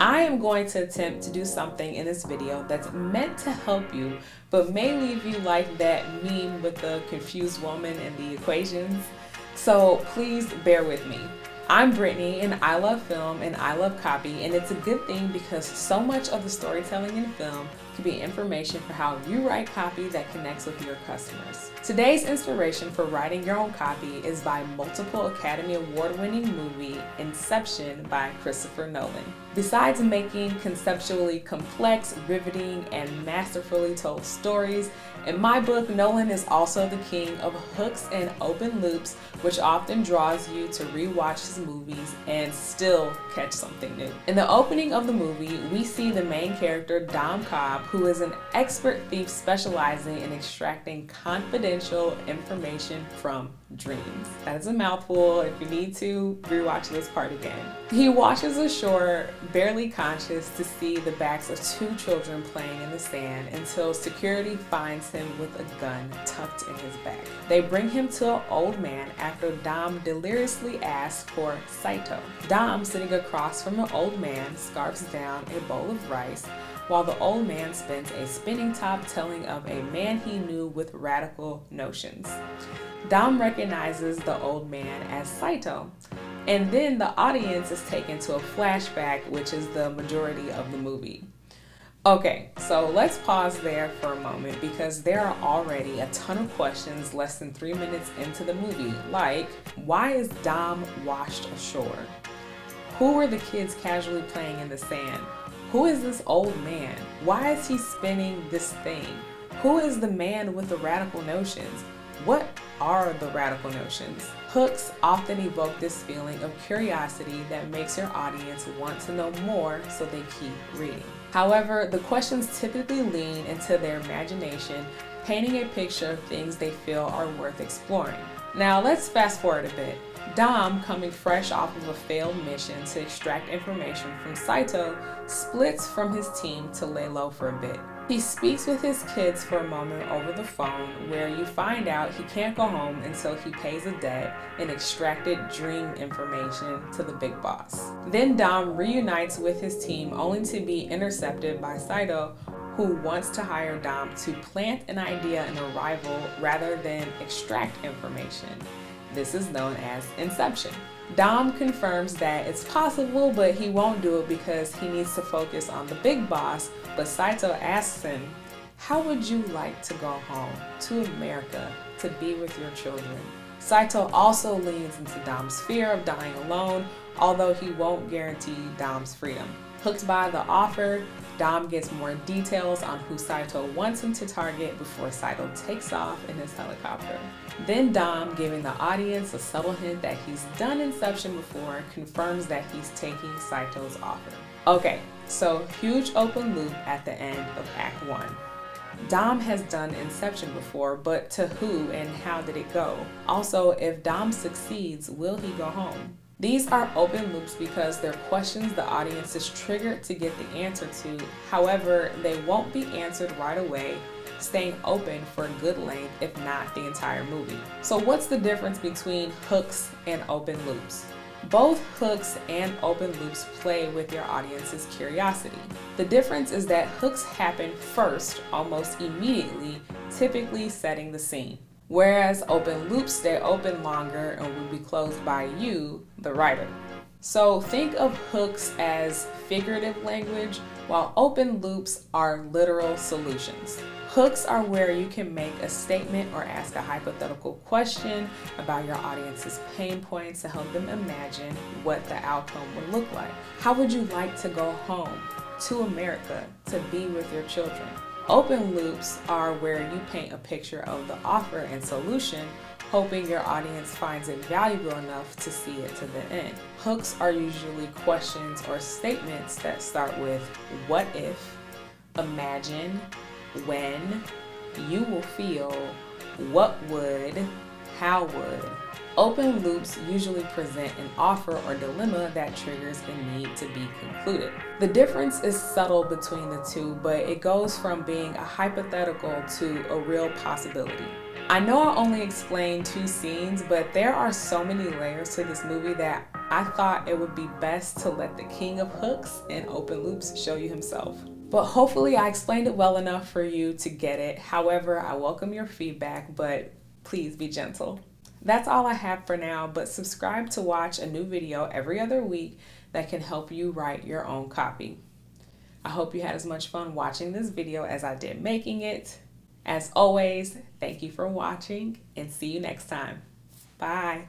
I am going to attempt to do something in this video that's meant to help you, but may leave you like that meme with the confused woman and the equations. So please bear with me. I'm Brittany, and I love film and I love copy, and it's a good thing because so much of the storytelling in film can be information for how you write copy that connects with your customers. Today's inspiration for writing your own copy is by multiple Academy Award-winning movie Inception by Christopher Nolan. Besides making conceptually complex, riveting, and masterfully told stories, in my book, Nolan is also the king of hooks and open loops, which often draws you to rewatch his movies and still catch something new. In the opening of the movie, we see the main character, Dom Cobb, who is an expert thief specializing in extracting confidential information from dreams. That is a mouthful. If you need to, rewatch this part again. He washes ashore, barely conscious, to see the backs of two children playing in the sand until security finds him with a gun tucked in his back. They bring him to an old man after Dom deliriously asks for Saito. Dom, sitting across from the old man, scarfs down a bowl of rice while the old man spins a spinning top telling of a man he knew with radical notions. Dom recognizes the old man as Saito, and then the audience is taken to a flashback, which is the majority of the movie. Okay, so let's pause there for a moment because there are already a ton of questions less than 3 minutes into the movie, like, why is Dom washed ashore? Who were the kids casually playing in the sand? Who is this old man? Why is he spinning this thing? Who is the man with the radical notions? What are the radical notions? Hooks often evoke this feeling of curiosity that makes your audience want to know more, so they keep reading. However, the questions typically lean into their imagination, painting a picture of things they feel are worth exploring. Now let's fast forward a bit. Dom, coming fresh off of a failed mission to extract information from Saito, splits from his team to lay low for a bit. He speaks with his kids for a moment over the phone, where you find out he can't go home until he pays a debt and extracted dream information to the big boss. Then Dom reunites with his team only to be intercepted by Saito, who wants to hire Dom to plant an idea in a rival rather than extract information. This is known as Inception. Dom confirms that it's possible, but he won't do it because he needs to focus on the big boss, but Saito asks him, how would you like to go home to America to be with your children? Saito also leans into Dom's fear of dying alone, although he won't guarantee Dom's freedom. Hooked by the offer, Dom gets more details on who Saito wants him to target before Saito takes off in his helicopter. Then Dom, giving the audience a subtle hint that he's done Inception before, confirms that he's taking Saito's offer. Okay, so huge open loop at the end of Act 1. Dom has done Inception before, but to who and how did it go? Also, if Dom succeeds, will he go home? These are open loops because they're questions the audience is triggered to get the answer to. However, they won't be answered right away, staying open for a good length, if not the entire movie. So what's the difference between hooks and open loops? Both hooks and open loops play with your audience's curiosity. The difference is that hooks happen first, almost immediately, typically setting the scene, whereas open loops stay open longer and will be closed by you, the writer. So think of hooks as figurative language, while open loops are literal solutions. Hooks are where you can make a statement or ask a hypothetical question about your audience's pain points to help them imagine what the outcome would look like. How would you like to go home to America to be with your children? Open loops are where you paint a picture of the offer and solution, hoping your audience finds it valuable enough to see it to the end. Hooks are usually questions or statements that start with what if, imagine, when, you will feel, what would, how would. Open loops usually present an offer or dilemma that triggers a need to be concluded. The difference is subtle between the two, but it goes from being a hypothetical to a real possibility. I know I only explained 2 scenes, but there are so many layers to this movie that I thought it would be best to let the king of hooks and open loops show you himself. But hopefully I explained it well enough for you to get it. However, I welcome your feedback, but please be gentle. That's all I have for now, but subscribe to watch a new video every other week that can help you write your own copy. I hope you had as much fun watching this video as I did making it. As always, thank you for watching and see you next time. Bye.